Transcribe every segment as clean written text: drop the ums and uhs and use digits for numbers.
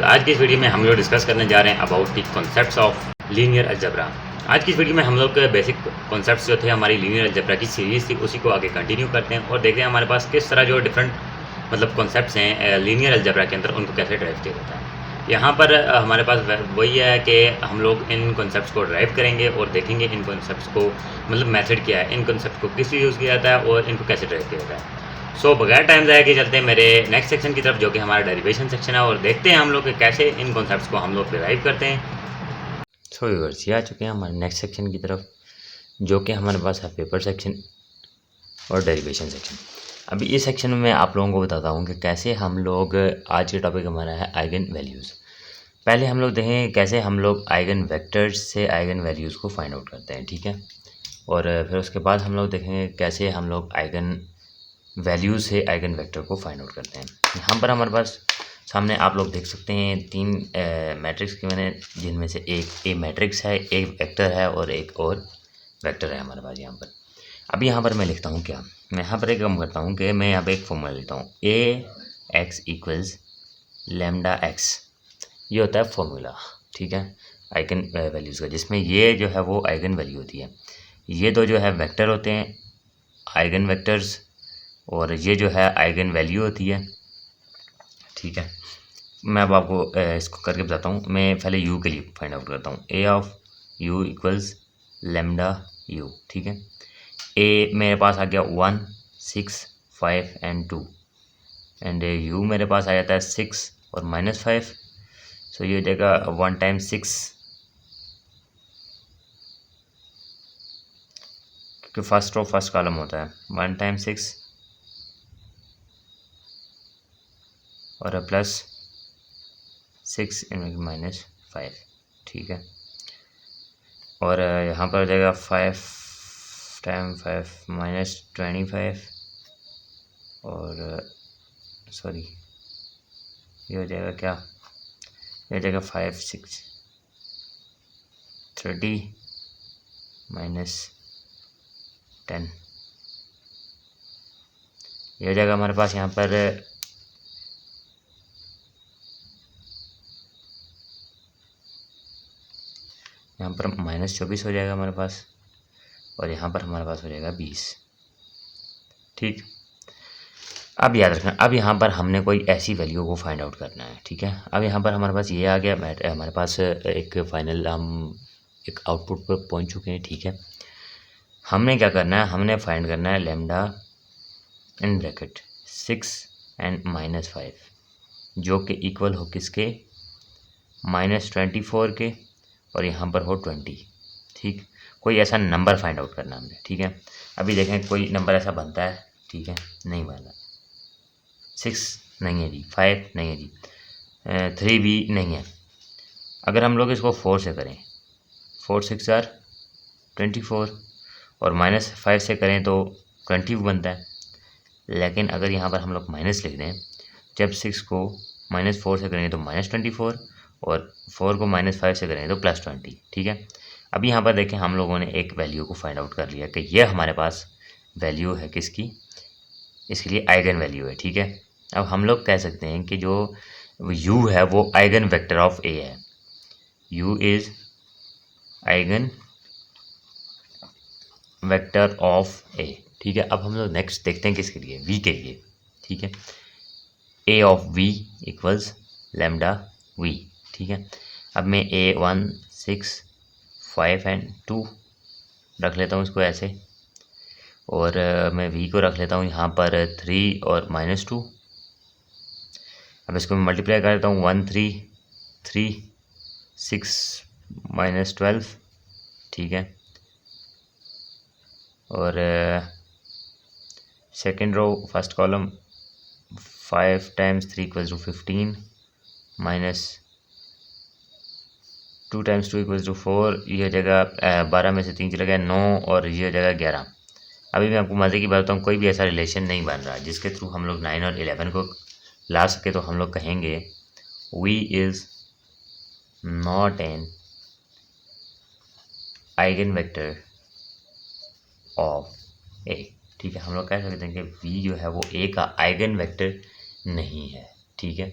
आज की इस वीडियो में हम लोग डिस्कस करने जा रहे हैं about the concepts of linear algebra. आज की इस वीडियो में हम लोग बेसिक कॉन्सेप्ट्स जो थे हमारी लीनियर अलजेब्रा की सीरीज थी उसी को आगे कंटिन्यू करते हैं और देखते हैं हमारे पास किस तरह जो डिफरेंट कॉन्सेप्ट्स हैं लीनियर अलजेब्रा के अंदर उनको कैसे ड्राइव किया जाता है। यहाँ पर हमारे पास वही है कि हम लोग इन कॉन्सेप्ट्स को ड्राइव करेंगे और देखेंगे इन कॉन्सेप्ट्स को मेथड क्या है, इन कॉन्सेप्ट को किस लिए यूज़ किया जाता है और इनको कैसे ड्राइव किया जाता है। सो बगैर टाइम ज़ाया के चलते हैं मेरे नेक्स्ट सेक्शन की तरफ जो कि हमारा डेरिवेशन सेक्शन है और देखते हैं हम लोग कैसे इन कॉन्सेप्ट्स को हम लोग डिराइव करते हैं। सो व्यूअर्स ये आ चुके हैं हमारे नेक्स्ट सेक्शन की तरफ जो कि हमारे पास है पेपर सेक्शन और डेरिवेशन सेक्शन। अभी इस सेक्शन में मैं आप लोगों को बताता हूँ कि कैसे हम लोग, आज के टॉपिक हमारा है आइगन वैल्यूज़। पहले हम लोग देखें कैसे हम लोग आइगन वेक्टर्स से आइगन वैल्यूज़ को फाइंड आउट करते हैं, ठीक है। और फिर उसके बाद हम लोग देखेंगे कैसे हम लोग आइगन वैल्यू से आइगन वेक्टर को फाइंड आउट करते हैं। यहाँ पर हमारे पास सामने आप लोग देख सकते हैं तीन मैट्रिक्स के मैंने, जिनमें से एक ए मैट्रिक्स है, एक वेक्टर है और एक और वेक्टर है हमारे पास यहाँ पर। अब यहाँ पर मैं लिखता हूँ क्या, मैं यहाँ पर एक काम करता हूँ कि मैं यहाँ पर एक फॉर्मूला लेता हूँ, ए एक्स इक्वल्स लेमडा एक्स। ये होता है फॉर्मूला, ठीक है, आइगन वैल्यूज़ का, जिसमें ये जो है वो आइगन वैल्यू होती है। ये दो जो है वेक्टर होते हैं आइगन वेक्टर्स और ये जो है आइगन वैल्यू होती है, ठीक है। मैं अब आपको इसको करके बताता हूँ। मैं पहले यू के लिए फाइंड आउट करता हूँ, A of U equals lambda U, ठीक है। ए मेरे पास आ गया 1, 6, 5 एंड 2 एंड यू मेरे पास आ जाता है 6 और -5। सो ये हो जाएगा 1 टाइम्स 6, क्योंकि फर्स्ट रो फर्स्ट कॉलम होता है, 1 टाइम्स 6 और प्लस 6 -5, ठीक है। और यहाँ पर हो जाएगा 5 टाइम 5 -25 और सॉरी ये हो जाएगा क्या, ये हो जाएगा 5 6 30 -10। ये हो जाएगा हमारे पास यहाँ पर -24 हो जाएगा हमारे पास और यहाँ पर हमारे पास हो जाएगा 20, ठीक। अब याद रखना, अब यहाँ पर हमने कोई ऐसी वैल्यू को फाइंड आउट करना है, ठीक है। अब यहाँ पर हमारे पास ये आ गया, हमारे पास एक फाइनल हम एक आउटपुट पर पहुँच चुके हैं, ठीक है। हमने क्या करना है, हमने फाइंड करना है लेमडा इन ब्रैकेट 6 एंड -5 जो कि इक्वल हो किसके, -24 के और यहाँ पर हो 20, ठीक। कोई ऐसा नंबर फाइंड आउट करना हमने, ठीक है। अभी देखें कोई नंबर ऐसा बनता है, ठीक है, नहीं बना। 6 नहीं है जी, 5 नहीं है जी, 3 भी नहीं है। अगर हम लोग इसको 4 से करें, 4 6 आर 24 और -5 से करें तो 20 बनता है। लेकिन अगर यहाँ पर हम लोग माइनस लिख दें, जब 6 को -4 से करेंगे तो -24 और 4 को -5 से करेंगे तो +20, ठीक है। अब यहाँ पर देखें हम लोगों ने एक वैल्यू को फाइंड आउट कर लिया कि यह हमारे पास वैल्यू है किसकी, इसके लिए आइगन वैल्यू है, ठीक है। अब हम लोग कह सकते हैं कि जो u है वो आइगन वेक्टर ऑफ a है, u is eigen vector of a, ठीक है। अब हम लोग नेक्स्ट देखते हैं किसके लिए, v के लिए, ठीक है। a of v equals lambda v, ठीक है। अब मैं a 1 6 5 एंड 2 रख लेता हूँ इसको ऐसे, और मैं v को रख लेता हूँ यहाँ पर 3 और -2। अब इसको मैं मल्टीप्लाई कर देता हूँ, 1 3 3 6 -12, ठीक है। और second row first column 5 times 3 equals to 15 -2 times 2 equals to 4। ये हो जाएगा 12 में से 3 चला गया 9 और ये हो जाएगा 11। अभी मैं आपको मज़े की बात बताऊँ, कोई भी ऐसा रिलेशन नहीं बन रहा जिसके थ्रू हम लोग 9 और 11 को ला सके, तो हम लोग कहेंगे v is not an eigen vector of a, ठीक है। हम लोग कह सकते हैं कि v जो है वो a का आइगन वेक्टर नहीं है, ठीक है।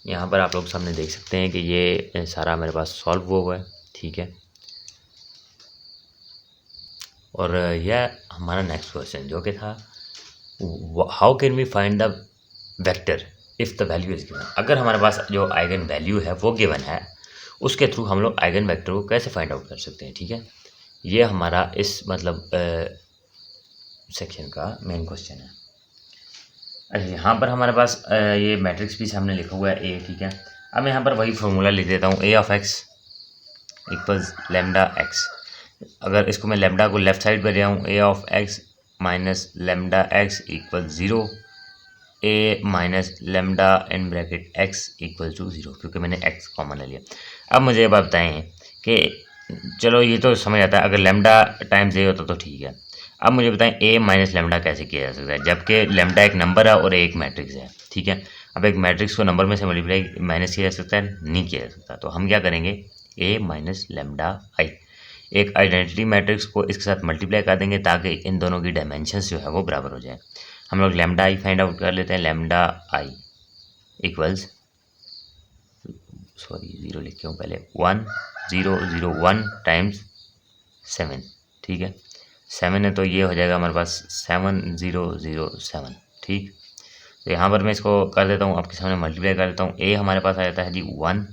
यहाँ पर आप लोग सामने देख सकते हैं कि ये सारा मेरे पास सॉल्व हुआ है, ठीक है। और यह हमारा नेक्स्ट क्वेश्चन जो कि था how can we find the vector if the value is given. अगर हमारे पास जो आइगन वैल्यू है वो गिवन है, उसके थ्रू हम लोग आइगन वेक्टर को कैसे फाइंड आउट कर सकते हैं, ठीक है। ये हमारा इस मतलब सेक्शन का मेन क्वेश्चन है। अच्छा, यहाँ पर हमारे पास ये मैट्रिक्स भी सामने लिखा हुआ है ए, ठीक है। अब मैं यहाँ पर वही फॉर्मूला लिख देता हूँ, A of X equals lambda X. अगर इसको मैं लेमडा को लेफ्ट साइड पर ले आऊँ, A of X minus lambda X equal 0, A minus lambda in bracket X equal to 0, क्योंकि मैंने एक्स कॉमन ले लिया। अब मुझे ये बात बताएं कि चलो ये तो समझ आता है, अगर लेमडा टाइम्स ए होता तो ठीक है। अब मुझे बताएं ए माइनस लेमडा कैसे किया जा सकता है, जबकि लेमडा एक नंबर है और ए एक मैट्रिक्स है, ठीक है। अब एक मैट्रिक्स को नंबर में से मल्टीप्लाई माइनस किया जा सकता है, नहीं किया जा सकता। तो हम क्या करेंगे, ए माइनस लेमडा आई, एक आइडेंटिटी मैट्रिक्स को इसके साथ मल्टीप्लाई कर देंगे ताकि इन दोनों की डायमेंशंस जो है वो बराबर हो जाए। हम लोग लेमडा आई फाइंड आउट कर लेते हैं। लेमडा आई इक्वल्स, सॉरी 0 लिखे हूँ पहले, 1001 टाइम्स 7, ठीक है। 7 है तो ये हो जाएगा हमारे पास 7007, ठीक। तो यहाँ पर मैं इसको कर देता हूँ, आपके सामने मल्टीप्लाई कर देता हूँ। ए हमारे पास आ जाता है जी 1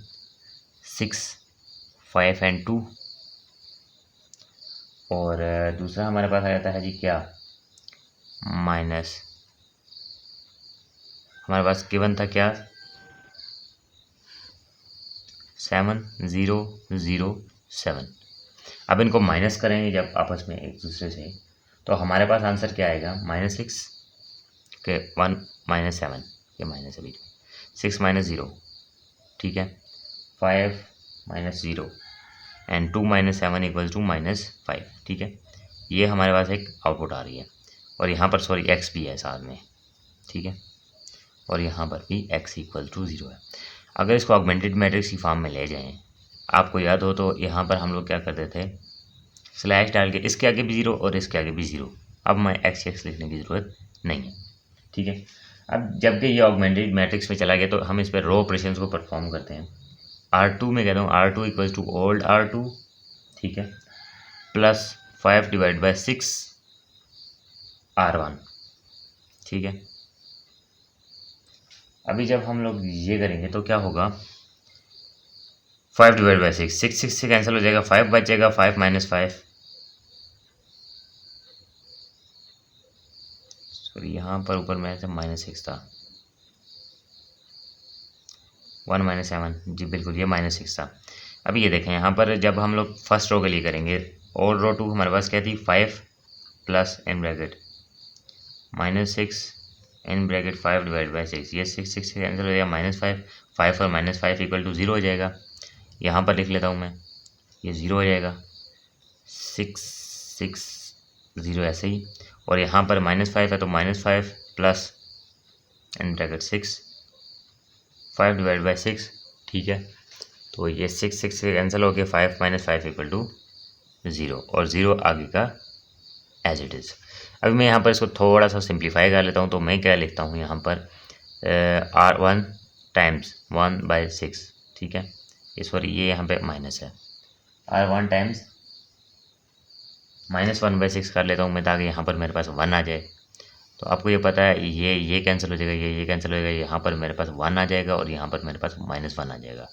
6 5 एंड 2, और दूसरा हमारे पास आ जाता है जी क्या, माइनस, हमारे पास गिवन था क्या 7007। अब इनको माइनस करेंगे जब आपस में एक दूसरे से, तो हमारे पास आंसर क्या आएगा, -6 के 1 - 7, ये माइनस है बीच में, 6 - 0, ठीक है, 5 - 0 एंड 2 - 7 इक्वल टू -5, ठीक है। ये हमारे पास एक आउटपुट आ रही है, और यहाँ पर सॉरी एक्स भी है साथ में, ठीक है, और यहाँ पर भी x इक्वल टू 0 है। अगर इसको ऑगमेंटेड मैट्रिक्स की फॉर्म में ले जाएं, आपको याद हो तो यहाँ पर हम लोग क्या करते थे, स्लैश डाल के इसके आगे भी 0 और इसके आगे भी 0। अब मैं x लिखने की ज़रूरत नहीं है, ठीक है। अब जबकि ये ऑगमेंटेड मैट्रिक्स में चला गया तो हम इस पर रो ऑपरेशंस को परफॉर्म करते हैं। R2 में कहता हूँ R2 equals to old R2, ठीक है, प्लस 5 डिवाइड बाई 6 R1, ठीक है। अभी जब हम लोग ये करेंगे तो क्या होगा, 5 डिवाइड बाई 6, 6 से कैंसिल हो जाएगा, 5 बचेगा, 5 - 5, सॉरी यहाँ पर ऊपर में से -6 था, 1 - 7, जी बिल्कुल ये -6 था। अभी ये देखें यहाँ पर जब हम लोग फर्स्ट रो के लिए करेंगे, और रो 2 हमारे पास क्या थी, 5 plus in bracket -6 in bracket 5 divide by 6, ये 6 से कैंसिल हो जाएगा, -5, 5 और -5 इक्वल टू 0 हो जाएगा। यहाँ पर लिख लेता हूँ मैं, ये 0 हो जाएगा, 6 6 0 ऐसे ही, और यहाँ पर -5 है तो -5 plus in bracket 6 5 divide by 6, ठीक है। तो ये 6 से कैंसिल हो गया, 5 - 5 इक्वल टू 0, और 0 आगे का एज इट इज़। अभी मैं यहाँ पर इसको थोड़ा सा सिंप्लीफाई कर लेता हूँ, तो मैं क्या लिखता हूँ यहाँ पर R1 टाइम्स 1/6, ठीक है, ये सॉरी ये यहाँ पे माइनस है, R1 टाइम्स -1/6 कर लेता हूँ मैं, ताकि यहाँ पर मेरे पास 1 आ जाए। तो आपको ये पता है ये कैंसिल हो जाएगा, ये कैंसिल हो जाएगा, यहाँ पर मेरे पास 1 आ जाएगा और यहाँ पर मेरे पास -1 आ जाएगा,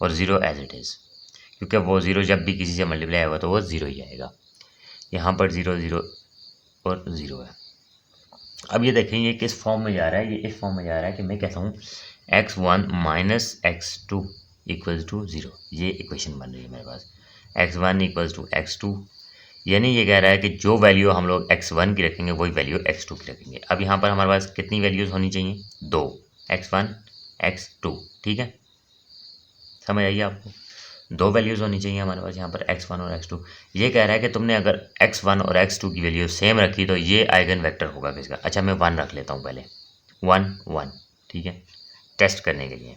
और 0 एज इट इज़, क्योंकि वो 0 जब भी किसी से मल्टीप्लाई होगा तो वो 0 ही आएगा। यहाँ पर 0 0 और 0 है। अब ये देखें ये किस फॉर्म में जा रहा है, ये इस फॉर्म में जा रहा है कि मैं कहता हूँ x1 - x2 इक्वल्स टू 0, ये इक्वेशन बन रही है मेरे पास, x1 इक्वल्स टू x2, यानी ये कह रहा है कि जो वैल्यू हम लोग x1 की रखेंगे वही वैल्यू x2 की रखेंगे। अब यहाँ पर हमारे पास कितनी वैल्यूज़ होनी चाहिए, 2, x1 x2, ठीक है, समझ आइए आपको, 2 वैल्यूज़ होनी चाहिए हमारे पास यहाँ पर x1 और x2। ये कह रहा है कि तुमने अगर x1 और x2 की वैल्यू सेम रखी तो ये आइगन वेक्टर होगा किसका। अच्छा मैं 1 रख लेता हूँ पहले, 1 1, ठीक है, टेस्ट करने के लिए।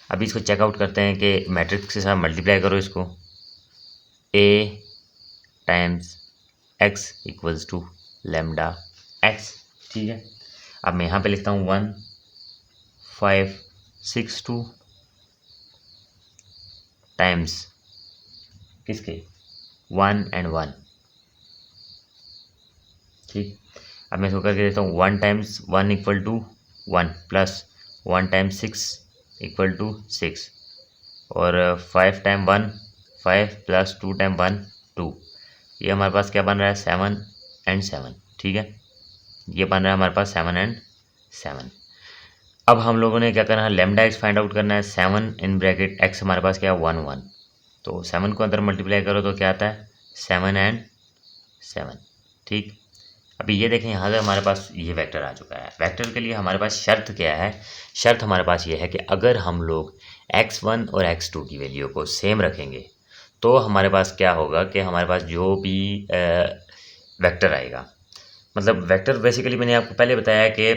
अभी इसको चेकआउट करते हैं कि मैट्रिक्स के साथ मल्टीप्लाई करो इसको, a times x equals to lambda x, ठीक है। अब मैं यहाँ पे लिखता हूँ 1 5 6 2 टाइम्स किसके 1 and 1। ठीक, अब मैं इसको करके देता हूँ 1 times 1 equal to 1 plus 1 times 6 equal to 6 और 5 टाइम 1 5 प्लस 2 टाइम 1 2। ये हमारे पास क्या बन रहा है 7 and 7। ठीक है, ये बन रहा है हमारे पास 7 and 7। अब हम लोगों ने क्या करना है लैम्डा एक्स फाइंड आउट करना है। 7 इन ब्रैकेट एक्स हमारे पास क्या है 1 1, तो 7 को अंदर मल्टीप्लाई करो तो क्या आता है 7 and 7। ठीक, अभी ये देखें यहाँ से हमारे पास ये वेक्टर आ चुका है। वेक्टर के लिए हमारे पास शर्त क्या है, शर्त हमारे पास ये है कि अगर हम लोग x1 और x2 की वैल्यू को सेम रखेंगे तो हमारे पास क्या होगा कि हमारे पास जो भी वेक्टर आएगा, मतलब वेक्टर बेसिकली मैंने आपको पहले बताया कि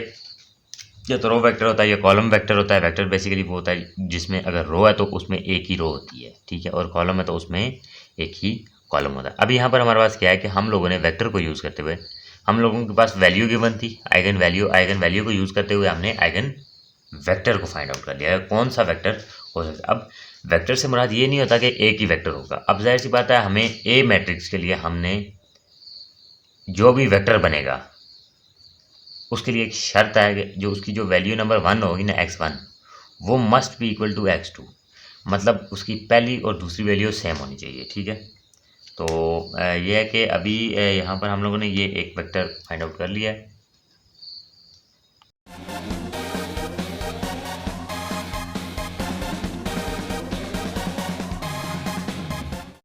या तो रो वेक्टर होता है या कॉलम वेक्टर होता है। वेक्टर बेसिकली वो होता है जिसमें अगर रो है तो उसमें एक ही रो होती है, ठीक है, और कॉलम है तो उसमें एक ही कॉलम होता है। अब यहाँ पर हमारे पास क्या है कि हम लोगों ने वेक्टर को यूज़ करते हुए हम लोगों के पास वैल्यू गिवन थी आइगन वैल्यू को यूज़ करते हुए हमने आइगन वेक्टर को फाइंड आउट कर लिया है, कौन सा वेक्टर हो सकता है। अब वेक्टर से मुराद ये नहीं होता कि एक ही वेक्टर होगा। अब जाहिर सी बात है हमें ए मैट्रिक्स के लिए हमने जो भी वेक्टर बनेगा उसके लिए एक शर्त है कि जो उसकी जो वैल्यू नंबर 1 होगी ना x1 वो must be equal to x2, मतलब उसकी पहली और दूसरी वैल्यू सेम होनी चाहिए। ठीक है, तो ये है कि अभी यहाँ पर हम लोगों ने ये एक वेक्टर फाइंड आउट कर लिया है।